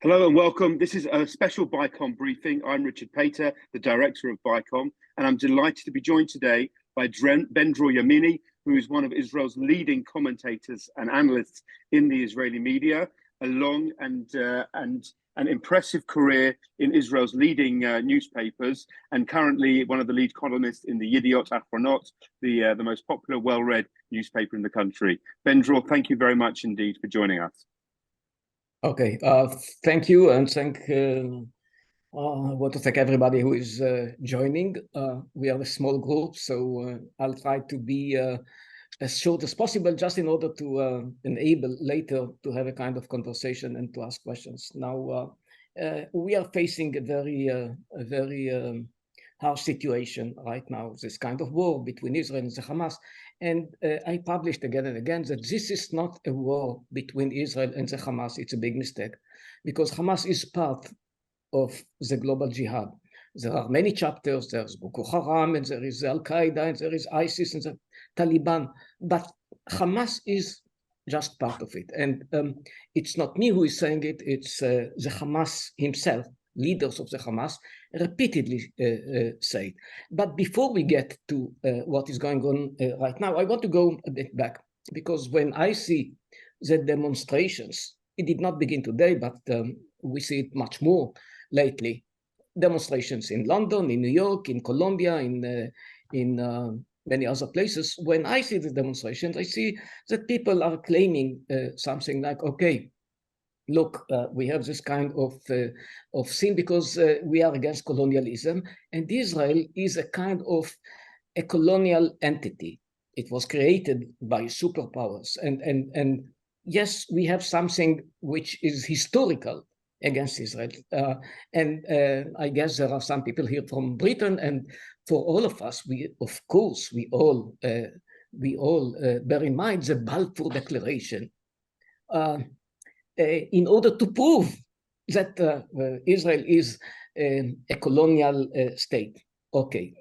Hello and welcome. This is a special BICOM briefing. I'm Richard Pater, the director of BICOM, and I'm delighted to be joined today by Ben-Dror Yemini, who is one of Israel's leading commentators and analysts in the Israeli media, a long and an impressive career in Israel's leading newspapers, and currently one of the lead columnists in the Yediot Ahronot, the most popular, well-read newspaper in the country. Ben-Dror, thank you very much indeed for joining us. Okay, thank you, and I want to thank everybody who is joining. We are a small group, so I'll try to be as short as possible, just in order to enable later to have a kind of conversation and to ask questions. Now, we are facing a very harsh situation right now, this kind of war between Israel and the Hamas. And I published again and again that this is not a war between Israel and the Hamas. It's a big mistake, because Hamas is part of the global jihad. There are many chapters. There's Boko Haram, and there is Al-Qaeda, and there is ISIS, and the Taliban. But Hamas is just part of it. And it's not me who is saying it. It's the Hamas himself. Leaders of the Hamas repeatedly say it. But before we get to what is going on right now, I want to go a bit back, because when I see the demonstrations, it did not begin today, but we see it much more lately. Demonstrations in London, in New York, in Colombia, in many other places. When I see the demonstrations, I see that people are claiming something like, okay, look, we have this kind of sin because we are against colonialism, and Israel is a kind of a colonial entity. It was created by superpowers, and yes, we have something which is historical against Israel. I guess there are some people here from Britain, and for all of us, we all bear in mind the Balfour Declaration. In order to prove that Israel is a colonial state. Okay,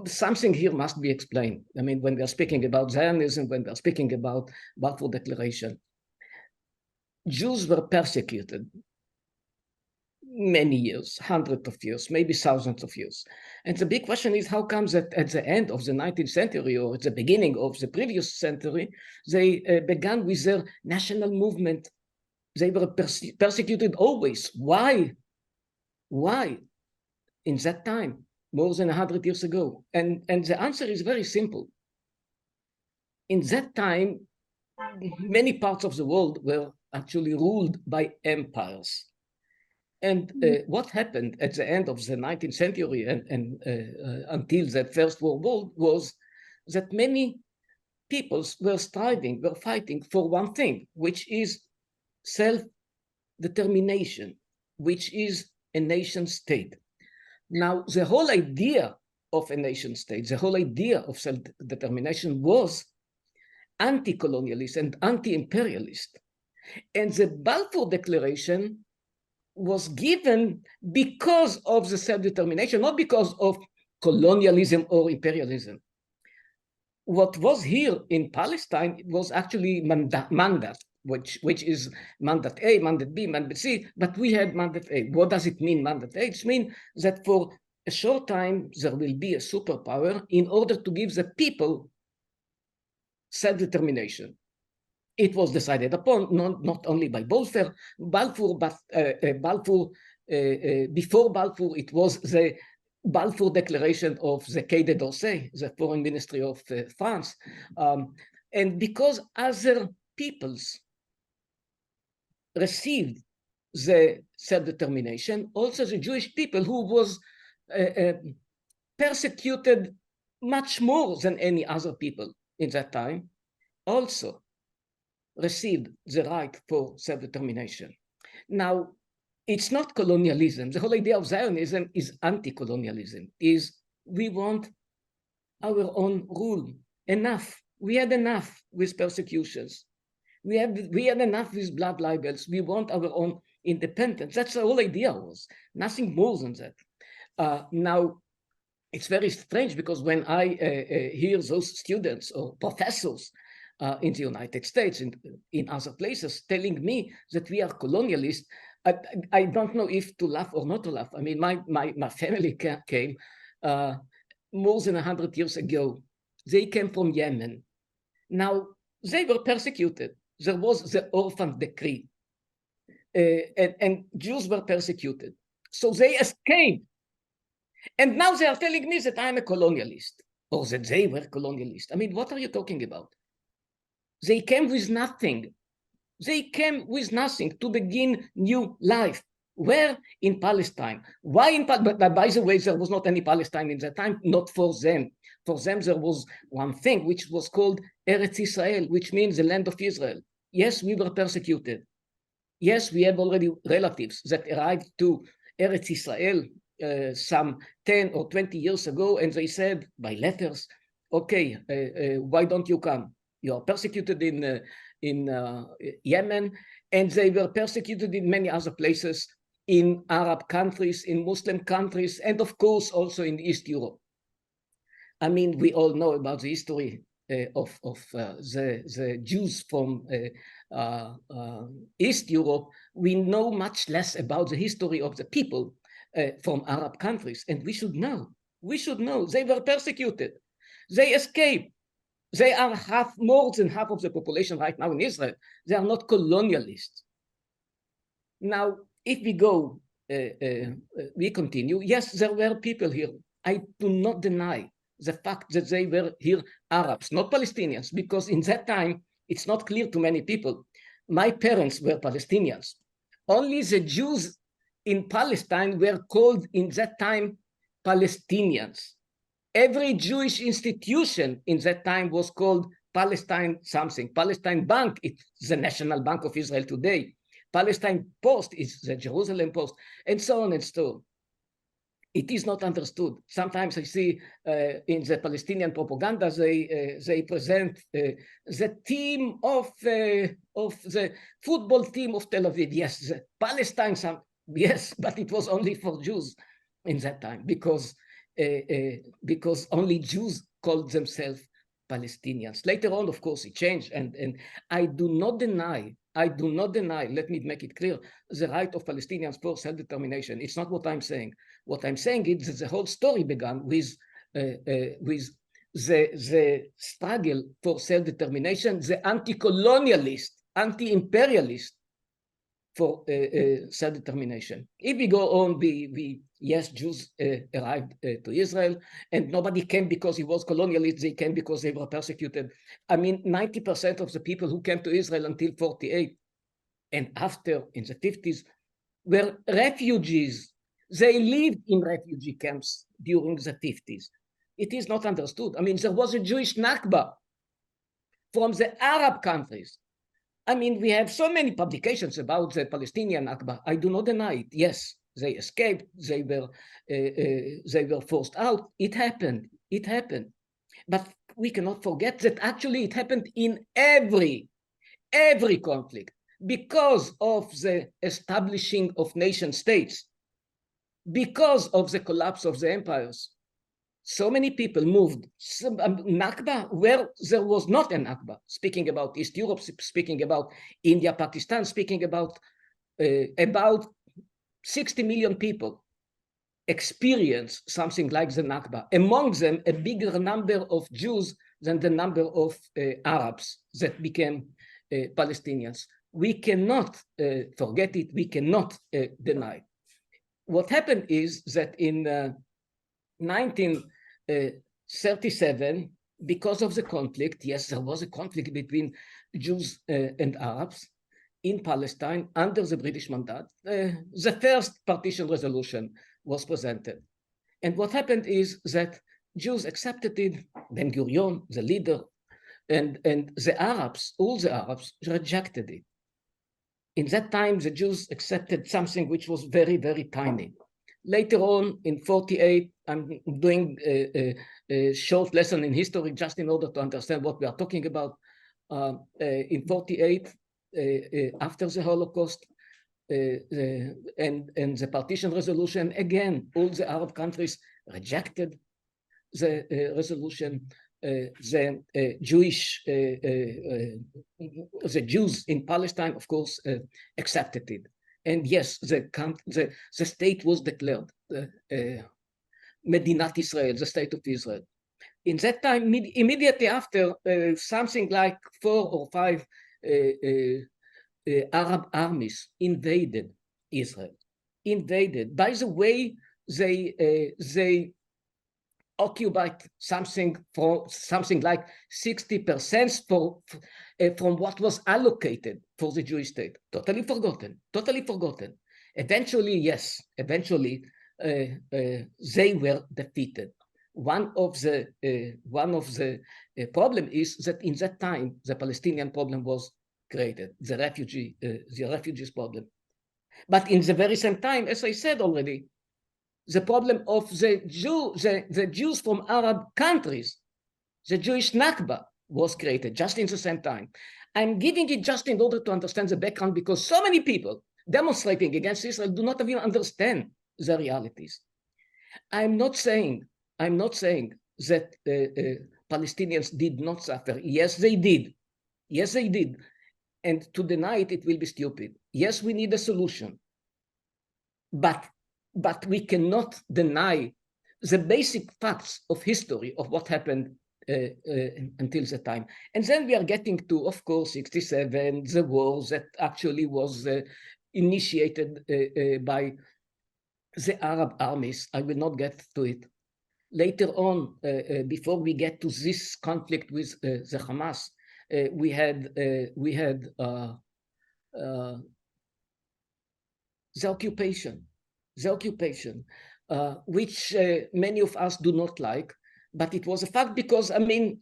something here must be explained. I mean, when we are speaking about Zionism, when we are speaking about Balfour Declaration, Jews were persecuted many years, hundreds of years, maybe thousands of years. And the big question is, how comes that at the end of the 19th century or at the beginning of the previous century, they began with their national movement? They were persecuted always. Why? Why? In that time, more than 100 years ago. And the answer is very simple. In that time, many parts of the world were actually ruled by empires. And what happened at the end of the 19th century and until the First World War was that many peoples were striving, were fighting for one thing, which is self-determination, which is a nation state. Now, the whole idea of a nation state, the whole idea of self-determination was anti-colonialist and anti-imperialist. And the Balfour Declaration was given because of the self-determination, not because of colonialism or imperialism. What was here in Palestine was actually mandate, which is mandate A, mandate B, mandate C, but we had mandate A. What does it mean, mandate A? It means that for a short time, there will be a superpower in order to give the people self-determination. It was decided upon not only by Balfour, but before Balfour, it was the Balfour Declaration of the Quai d'Orsay, the Foreign Ministry of France. And because other peoples received the self-determination, also the Jewish people, who was persecuted much more than any other people in that time, also received the right for self-determination. Now, it's not colonialism. The whole idea of Zionism is anti-colonialism, is we want our own rule. Enough. We had enough with persecutions. We had enough with blood libels. We want our own independence. That's the whole idea was. Nothing more than that. Now, it's very strange, because when I hear those students or professors in the United States, in other places, telling me that we are colonialists, I don't know if to laugh or not to laugh. I mean, my family came more than 100 years ago. They came from Yemen. Now, they were persecuted. There was the orphan decree, and Jews were persecuted. So they escaped. And now they are telling me that I'm a colonialist, or that they were colonialist. I mean, what are you talking about? They came with nothing. They came with nothing to begin new life. Where? In Palestine. Why in Palestine? But by the way, there was not any Palestine in that time, not for them. For them, there was one thing which was called Eretz Israel, which means the land of Israel. Yes, we were persecuted. Yes, we have already relatives that arrived to Eretz Israel some 10 or 20 years ago, and they said by letters, okay, why don't you come? You are persecuted in Yemen, and they were persecuted in many other places, in Arab countries, in Muslim countries, and of course also in East Europe. I mean, we all know about the history of the Jews from East Europe. We know much less about the history of the people from Arab countries, and we should know. We should know. They were persecuted. They escaped. They are more than half of the population right now in Israel. They are not colonialists. Now, if we go, we continue. Yes, there were people here. I do not deny the fact that they were here Arabs, not Palestinians, because in that time, it's not clear to many people. My parents were Palestinians. Only the Jews in Palestine were called in that time Palestinians. Every Jewish institution in that time was called Palestine something. Palestine Bank, it's the National Bank of Israel today. Palestine Post is the Jerusalem Post, and so on and so on. It is not understood. Sometimes I see in the Palestinian propaganda, they present the team of the football team of Tel Aviv. Yes, the Palestine, yes, but it was only for Jews in that time because only Jews called themselves Palestinians. Later on, of course, it changed, and I do not deny, let me make it clear, the right of Palestinians for self-determination. It's not what I'm saying. What I'm saying is that the whole story began with the struggle for self-determination, the anti-colonialist, anti-imperialist for self-determination. If we go on, yes, Jews arrived to Israel, and nobody came because he was colonialist. They came because they were persecuted. I mean, 90% of the people who came to Israel until 48 and after in the 50s were refugees. They lived in refugee camps during the 50s. It is not understood. I mean, there was a Jewish Nakba from the Arab countries. I mean, we have so many publications about the Palestinian Nakba. I do not deny it. Yes, they escaped. They were forced out. It happened. It happened. But we cannot forget that actually it happened in every conflict because of the establishing of nation states, because of the collapse of the empires. So many people moved. Nakba, where there was not a Nakba, speaking about East Europe, speaking about India, Pakistan, speaking about 60 million people experience something like the Nakba. Among them, a bigger number of Jews than the number of Arabs that became Palestinians. We cannot forget it. We cannot deny it. What happened is that in 1937, because of the conflict, yes, there was a conflict between Jews and Arabs in Palestine under the British mandate. The first partition resolution was presented. And what happened is that Jews accepted it, Ben-Gurion, the leader, and the Arabs, all the Arabs, rejected it. In that time, the Jews accepted something which was very, very tiny. Later on, in 48, I'm doing a short lesson in history just in order to understand what we are talking about. In 48, after the Holocaust and the partition resolution, again, all the Arab countries rejected the resolution. The Jews in Palestine, of course, accepted it. And yes, the state was declared Medinat Israel, the state of Israel. In that time, immediately after, something like 4 or 5 Arab armies invaded Israel. By the way, they occupied something like 60% from what was allocated for the Jewish state. Totally forgotten. Eventually, yes. They were defeated. One of the problem is that in that time the Palestinian problem was created, the refugees problem. But in the very same time, as I said already, the problem of the Jews from Arab countries, the Jewish Nakba, was created just in the same time. I'm giving it just in order to understand the background, because so many people demonstrating against Israel do not even understand the realities. I'm not saying that Palestinians did not suffer. Yes, they did. And to deny it, it will be stupid. Yes, we need a solution. But we cannot deny the basic facts of history of what happened until the time. And then we are getting to, of course, 67, the war that actually was initiated by the Arab armies. I will not get to it. Later on, before we get to this conflict with the Hamas, we had the occupation, which many of us do not like, but it was a fact because, I mean,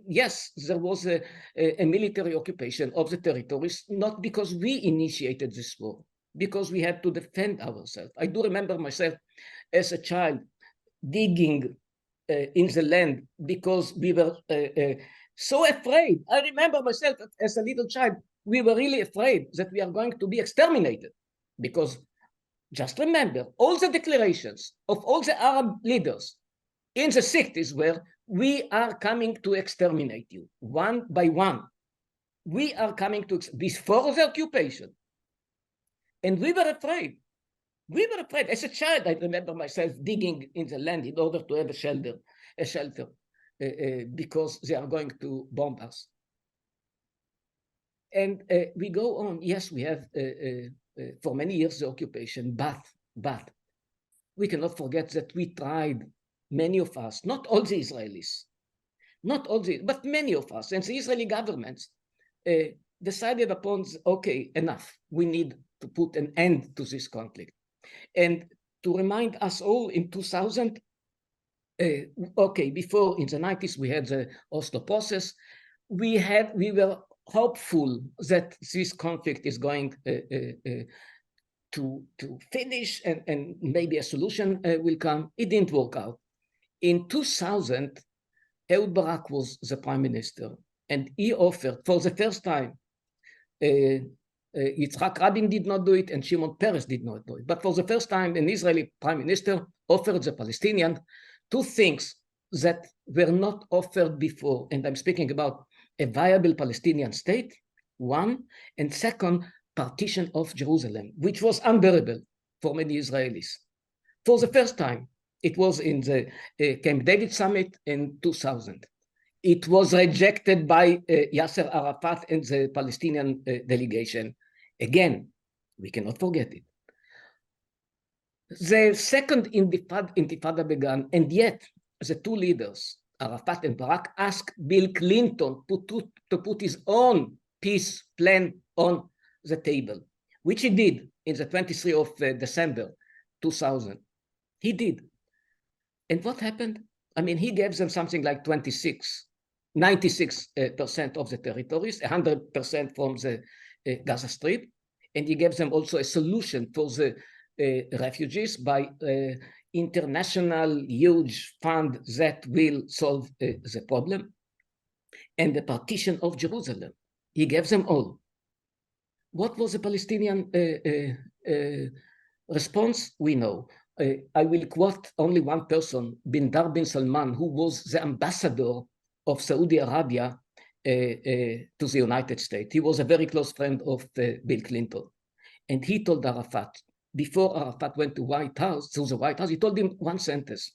yes, there was a military occupation of the territories, not because we initiated this war, because we had to defend ourselves. I do remember myself as a child digging in the land because we were so afraid. I remember myself as a little child, we were really afraid that we are going to be exterminated, because just remember all the declarations of all the Arab leaders in the 60s were, we are coming to exterminate you one by one. We are coming to, before the occupation. And we were afraid. As a child, I remember myself digging in the land in order to have a shelter, because they are going to bomb us. And we go on. Yes, we have for many years the occupation, but we cannot forget that we tried, many of us, not all the Israelis, but many of us, and the Israeli governments decided upon, okay, enough. We need to put an end to this conflict. And to remind us all, in 2000, before in the 90s we had the Oslo process, we were hopeful that this conflict is going to finish and maybe a solution will come. It didn't work out. In 2000, Ehud Barak was the prime minister, and he offered for the first time, Yitzhak Rabin did not do it and Shimon Peres did not do it, but for the first time an Israeli prime minister offered the Palestinians two things that were not offered before, and I'm speaking about a viable Palestinian state, one, and second, partition of Jerusalem, which was unbearable for many Israelis. For the first time, it was in the Camp David summit in 2000. It was rejected by Yasser Arafat and the Palestinian delegation. Again, we cannot forget it. The second intifada began, and yet the two leaders, Arafat and Barak, asked Bill Clinton to put his own peace plan on the table, which he did in the 23rd of December 2000. He did. And what happened? I mean, he gave them something like 96% of the territories, 100% from the Gaza Strip, and he gave them also a solution for the refugees by international huge fund that will solve the problem, and the partition of Jerusalem. He gave them all. What was the Palestinian response? We know. I will quote only one person, Ben-Dror bin Salman, who was the ambassador of Saudi Arabia to the United States. He was a very close friend of Bill Clinton. And he told Arafat, before Arafat went to the White House, he told him one sentence: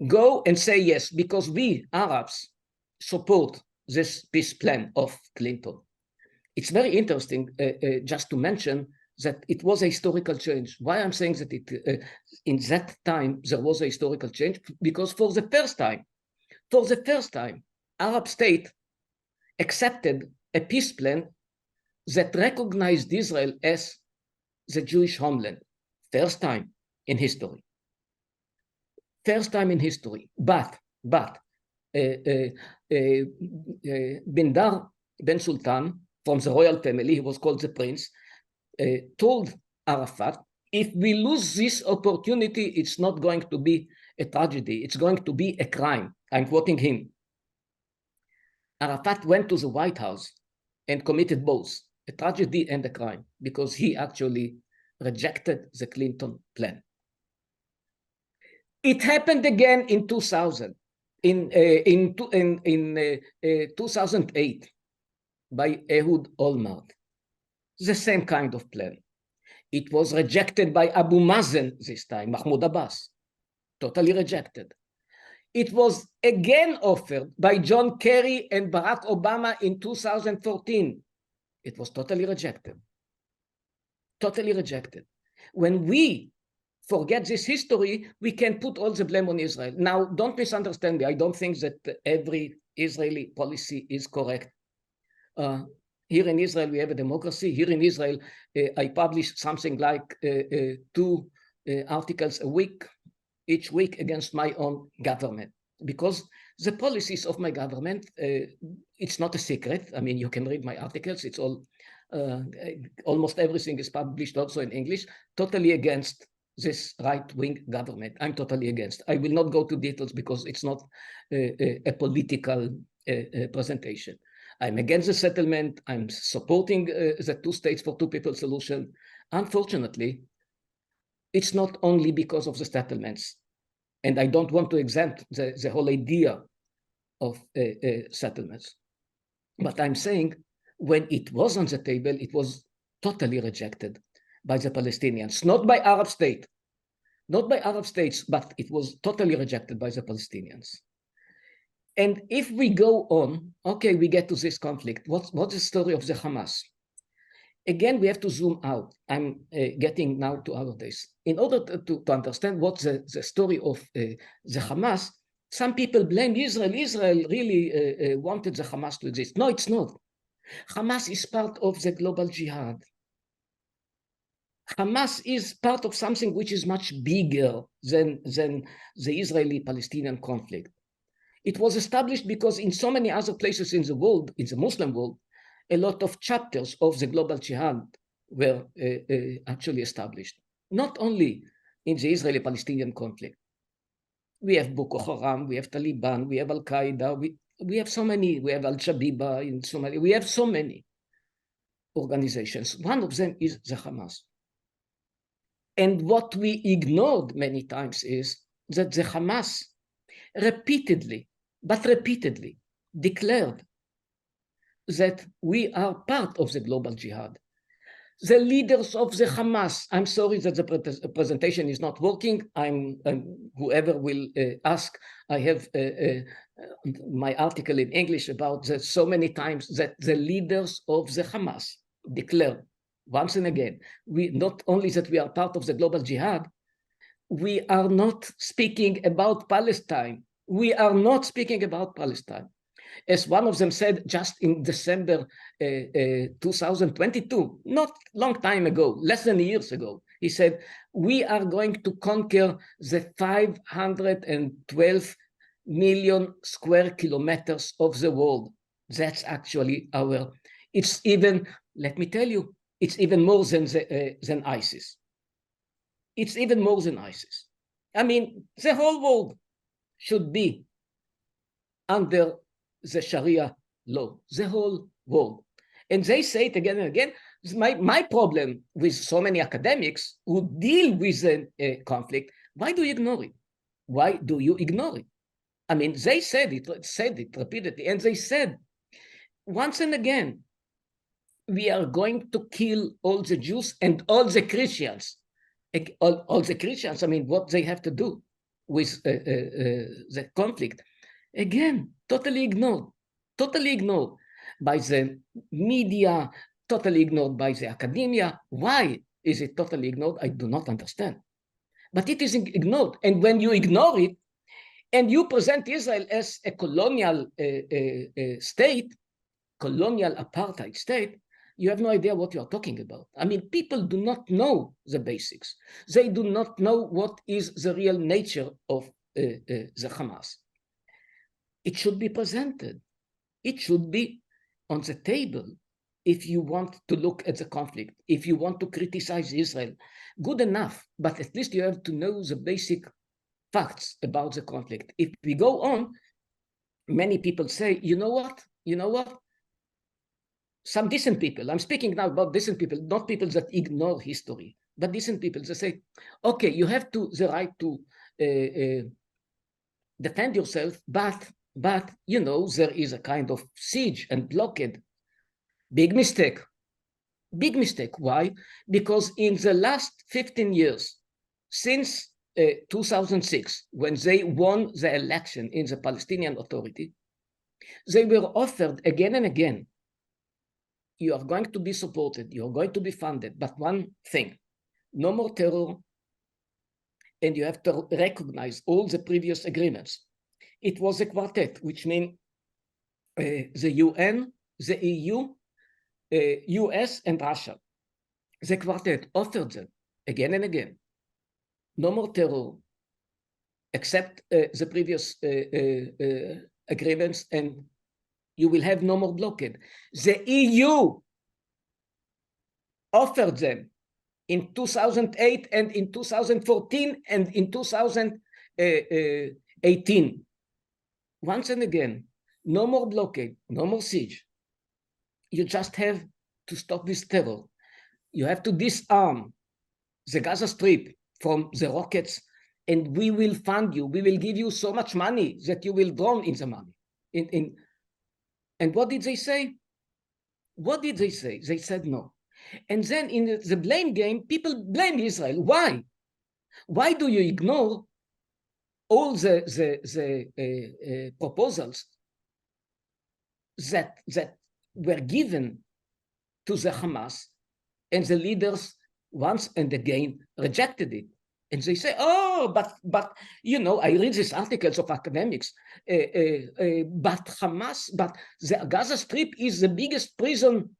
go and say yes, because we Arabs support this peace plan of Clinton. It's very interesting just to mention that it was a historical change. Why I'm saying that in that time there was a historical change? Because for the first time, Arab state accepted a peace plan that recognized Israel as the Jewish homeland. First time in history. First time in history. But Ben-Dror Ben Sultan, from the royal family, he was called the prince, told Arafat, if we lose this opportunity, it's not going to be a tragedy, it's going to be a crime. I'm quoting him. Arafat went to the White House and committed both a tragedy and a crime, because he actually rejected the Clinton plan. It happened again in 2000, in 2008, by Ehud Olmert. The same kind of plan. It was rejected by Abu Mazen this time, Mahmoud Abbas, totally rejected. It was again offered by John Kerry and Barack Obama in 2014. It was totally rejected. Totally rejected. When we forget this history, we can put all the blame on Israel. Now, don't misunderstand me. I don't think that every Israeli policy is correct. Here in Israel, we have a democracy. Here in Israel, I publish something like 2 articles a week, each week, against my own government, because the policies of my government, it's not a secret. I mean, you can read my articles. It's all, almost everything is published also in English, totally against this right-wing government. I'm totally against. I will not go to details because it's not a political presentation. I'm against the settlement. I'm supporting the 2 states for 2 people solution. Unfortunately, it's not only because of the settlements. And I don't want to exempt the whole idea of settlements. But I'm saying when it was on the table, it was totally rejected by the Palestinians, not by Arab states, but it was totally rejected by the Palestinians. And if we go on, okay, we get to this conflict. What's the story of the Hamas? Again, we have to zoom out. I'm getting now to our days. In order to understand what's the story of the Hamas, some people blame Israel. Israel really wanted the Hamas to exist. No, it's not. Hamas is part of the global jihad. Hamas is part of something which is much bigger than the Israeli-Palestinian conflict. It was established because in so many other places in the world, in the Muslim world, a lot of chapters of the global jihad were actually established. Not only in the Israeli-Palestinian conflict. We have Boko Haram, we have Taliban, we have Al-Qaeda, we have so many, we have Al-Shabiba in Somalia, we have so many organizations. One of them is the Hamas. And what we ignored many times is that the Hamas repeatedly declared that we are part of the global jihad. The leaders of the Hamas, I'm sorry that the presentation is not working. Whoever will ask, I have my article in English about that so many times that the leaders of the Hamas declared once and again, we not only that we are part of the global jihad, we are not speaking about Palestine. We are not speaking about Palestine. As one of them said just in December 2022, not long time ago, less than years ago, he said, we are going to conquer the 512 million square kilometers of the world. That's actually it's even, let me tell you, it's even more than ISIS. It's even more than ISIS. I mean, the whole world should be under the Sharia law, the whole world. And they say it again and again. My problem with so many academics who deal with a conflict, why do you ignore it? Why do you ignore it? I mean, they said it repeatedly, and they said once and again, we are going to kill all the Jews and all the Christians. All the Christians, I mean, what they have to do with the conflict. Again, totally ignored by the media, totally ignored by the academia. Why is it totally ignored? I do not understand. But it is ignored. And when you ignore it, and you present Israel as a colonial state, colonial apartheid state, you have no idea what you are talking about. I mean, people do not know the basics. They do not know what is the real nature of the Hamas. It should be presented. It should be on the table. If you want to look at the conflict, if you want to criticize Israel, good enough, but at least you have to know the basic facts about the conflict. If we go on, many people say, you know what? Some decent people, I'm speaking now about decent people, not people that ignore history, but decent people that say, okay, you have the right to defend yourself, but you know, there is a kind of siege and blockade. Big mistake. Why? Because in the last 15 years, since 2006, when they won the election in the Palestinian Authority, they were offered again and again, you are going to be supported, you are going to be funded, but one thing, no more terror, and you have to recognize all the previous agreements. It was a quartet, which means the UN, the EU, US, and Russia. The quartet offered them again and again, no more terror, accept the previous agreements, and you will have no more blockade. The EU offered them in 2008 and in 2014 and in 2018. Once and again, no more blockade, no more siege. You just have to stop this terror. You have to disarm the Gaza Strip from the rockets, and we will fund you. We will give you so much money that you will drown in the money. And what did they say? They said no. And then in the blame game, people blame Israel. Why? Why do you ignore all the proposals that were given to the Hamas, and the leaders once and again rejected it? And they say, oh, but you know, I read these articles of academics, but Hamas, but the Gaza Strip is the biggest prison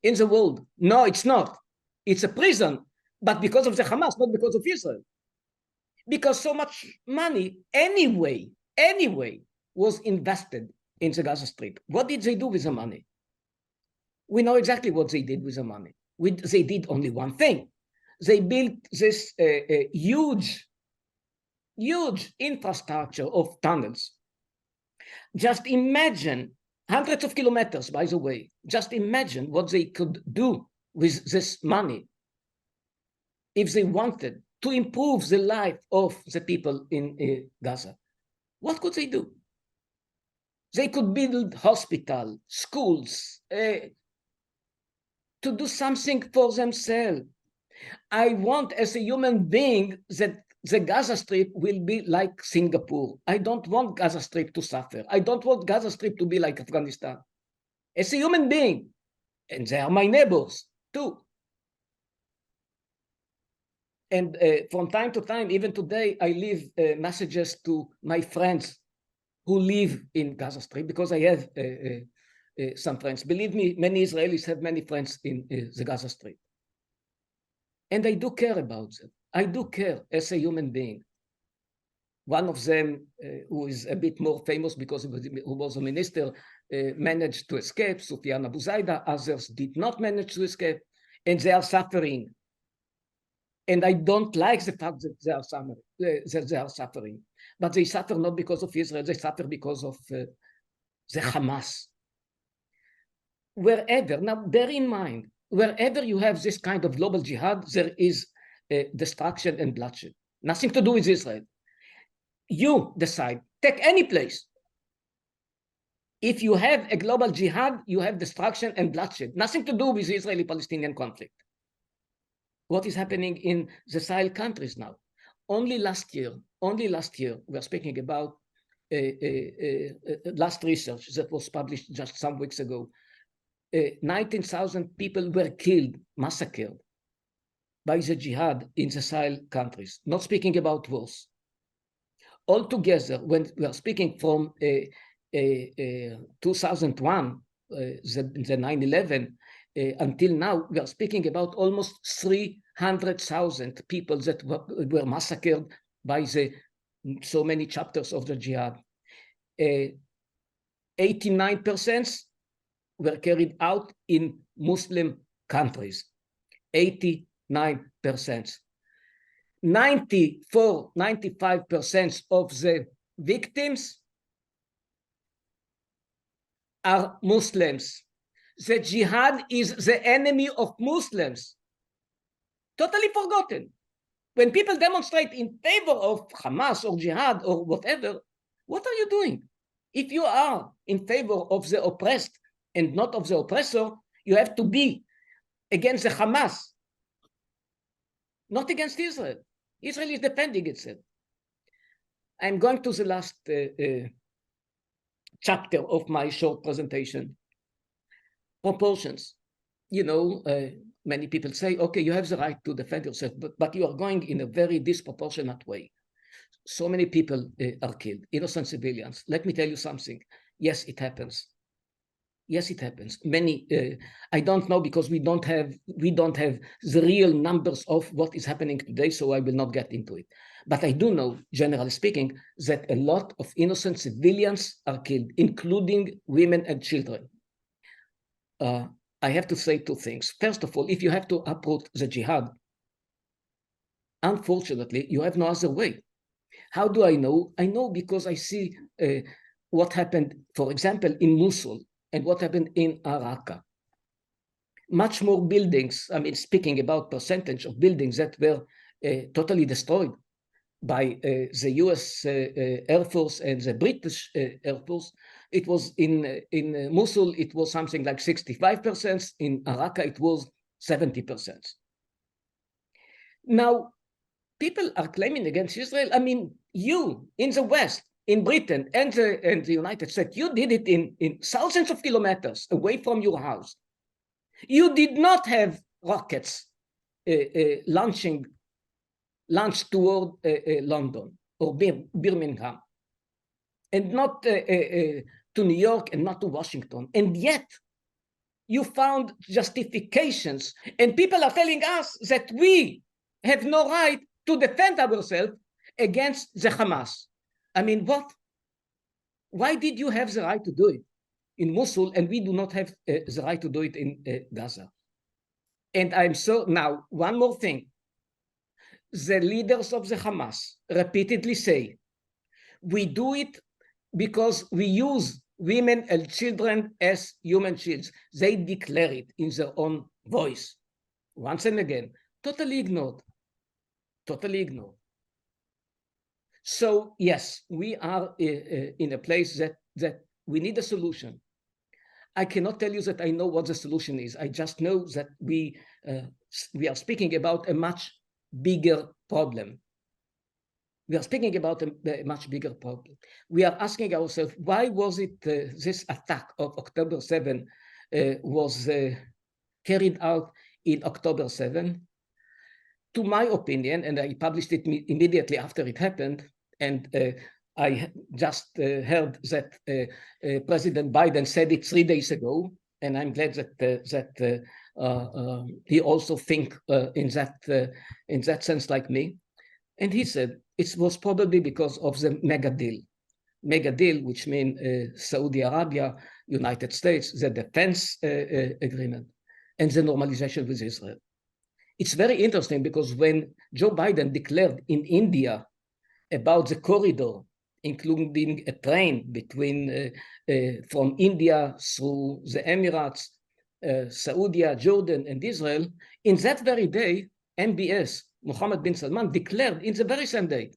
in the world. No, it's not. It's a prison, but because of the Hamas, not because of Israel. Because so much money anyway was invested in the Gaza Strip. What did they do with the money? We know exactly what they did with the money. They did only one thing. They built this huge infrastructure of tunnels. Just imagine, hundreds of kilometers, by the way, just imagine what they could do with this money if they wanted to improve the life of the people in Gaza. What could they do? They could build hospitals, schools, to do something for themselves. I want, as a human being, that the Gaza Strip will be like Singapore. I don't want Gaza Strip to suffer. I don't want Gaza Strip to be like Afghanistan. As a human being, and they are my neighbors too. And from time to time, even today, I leave messages to my friends who live in Gaza Strip, because I have some friends. Believe me, many Israelis have many friends in the Gaza Strip. And I do care about them. I do care as a human being. One of them, who is a bit more famous because who was a minister, managed to escape, Sufyan Abu Zaida. Others did not manage to escape, and they are suffering. And I don't like the fact that they are suffering. But they suffer not because of Israel, they suffer because of the Hamas. Wherever, now bear in mind, wherever you have this kind of global jihad, there is destruction and bloodshed. Nothing to do with Israel. You decide, take any place. If you have a global jihad, you have destruction and bloodshed. Nothing to do with the Israeli-Palestinian conflict. What is happening in the Sahel countries now? Only last year, we're speaking about last research that was published just some weeks ago. 19,000 people were killed, massacred by the jihad in the Sahel countries. Not speaking about wars. Altogether, when we are speaking from 2001, the 9/11, until now, we are speaking about almost 300,000 people that were massacred by the so many chapters of the jihad. 89% were carried out in Muslim countries. 89%. 95% of the victims are Muslims. The jihad is the enemy of Muslims. Totally forgotten. When people demonstrate in favor of Hamas or jihad or whatever, what are you doing? If you are in favor of the oppressed and not of the oppressor, you have to be against the Hamas, not against Israel. Israel is defending itself. I'm going to the last chapter of my short presentation. Proportions. You know, many people say, okay, you have the right to defend yourself, but you are going in a very disproportionate way. So many people are killed, innocent civilians. Let me tell you something. Yes, it happens. Yes, it happens. Many, I don't know, because we don't have the real numbers of what is happening today, so I will not get into it. But I do know, generally speaking, that a lot of innocent civilians are killed, including women and children. I have to say two things. First of all, if you have to uproot the jihad, unfortunately, you have no other way. How do I know? I know because I see what happened, for example, in Mosul and what happened in Raqqa. Much more buildings, I mean, speaking about percentage of buildings that were totally destroyed by the US Air Force and the British Air Force. It was in Mosul, it was something like 65%. In Raqqa, it was 70%. Now, people are claiming against Israel. I mean, you in the West, in Britain and the United States, you did it in thousands of kilometers away from your house. You did not have rockets launched toward London or Birmingham, and not to New York and not to Washington. And yet, you found justifications. And people are telling us that we have no right to defend ourselves against the Hamas. I mean, what? Why did you have the right to do it in Mosul and we do not have the right to do it in Gaza? And I'm so, now, one more thing. The leaders of the Hamas repeatedly say, we do it because we use women and children as human shields. They declare it in their own voice. Once and again, totally ignored. Totally ignored. So yes, we are in a place that we need a solution. I cannot tell you that I know what the solution is. I just know that we are speaking about a much bigger problem. We are speaking about a much bigger problem. We are asking ourselves, why was it this attack of October 7 was carried out in October 7? To my opinion, and I published it immediately after it happened, and I just heard that President Biden said it 3 days ago, and I'm glad that he also think in that sense like me. And he said it was probably because of the mega deal, which means Saudi Arabia, United States, the defense agreement, and the normalization with Israel. It's very interesting because when Joe Biden declared in India about the corridor, including a train between from India through the Emirates, Saudi, Jordan, and Israel, in that very day, MBS, Mohammed bin Salman, declared in the very same day,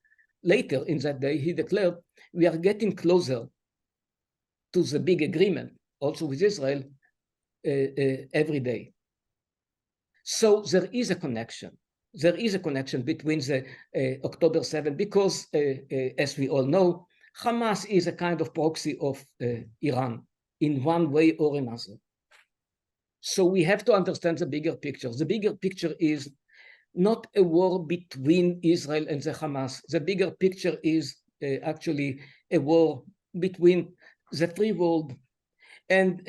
later in that day, he declared, we are getting closer to the big agreement, also with Israel, every day. So there is a connection. There is a connection between the October 7th, because as we all know, Hamas is a kind of proxy of Iran in one way or another. So we have to understand the bigger picture. The bigger picture is not a war between Israel and the Hamas. The bigger picture is actually a war between the free world and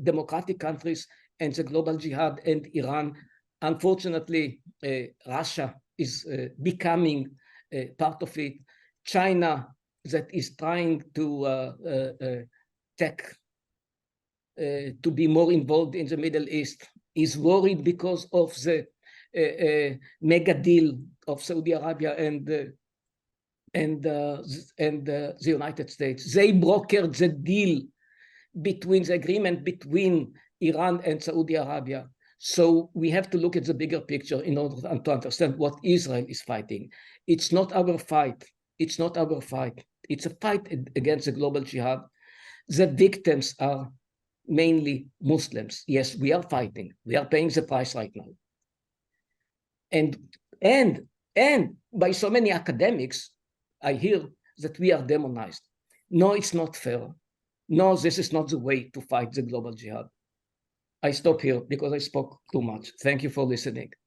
democratic countries and the global jihad and Iran. Unfortunately, Russia is becoming part of it. China, that is trying to to be more involved in the Middle East, is worried because of the mega deal of Saudi Arabia and the United States. They brokered the deal between the agreement between Iran and Saudi Arabia. So we have to look at the bigger picture in order to understand what Israel is fighting. It's not our fight. It's not our fight. It's a fight against the global jihad. The victims are mainly Muslims. Yes, we are fighting. We are paying the price right now. And by so many academics, I hear that we are demonized. No, it's not fair. No, this is not the way to fight the global jihad. I stop here because I spoke too much. Thank you for listening.